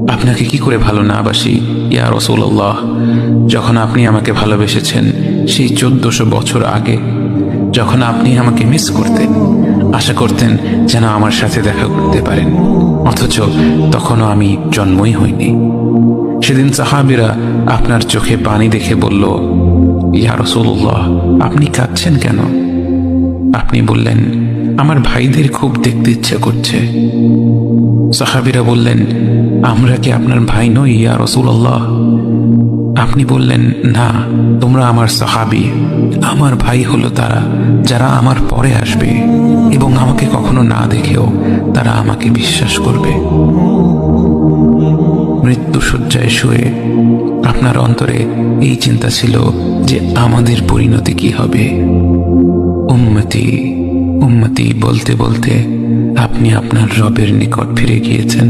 আপনাকে কি করে ভালো না বাসি ইয়া রাসূলুল্লাহ। যখন আপনি আমাকে ভালোবেসেছেন সেই 1400 বছর আগে, যখন আপনি আমাকে মিস করতেন, আশা করতেন যেন আমার সাথে দেখা করতে পারেন, অথচ তখনও আমি জন্মই হইনি। সেদিন সাহাবীরা আপনার চোখে পানি দেখে বলল, ইয়া রাসূলুল্লাহ, আপনি কাঁদছেন কেন? আপনি বললেন, আমার ভাইদের খুব দেখতে ইচ্ছা করছে। সাহাবীরা বললেন, আমরা কি আপনার ভাই নই ইয়া রাসূলুল্লাহ? আপনি বললেন, না, তোমরা আমার সাহাবী। আমার ভাই হলো তারা যারা আমার পরে আসবে এবং আমাকে কখনো না দেখেও তারা আমাকে বিশ্বাস করবে। মৃত্যু শয্যায় শুয়ে আপনার অন্তরে এই চিন্তা ছিল যে আমাদের পরিণতি কি হবে। উম্মতি উম্মতি বলতে বলতে আপনি আপনার রবের নিকট ফিরে গিয়েছেন।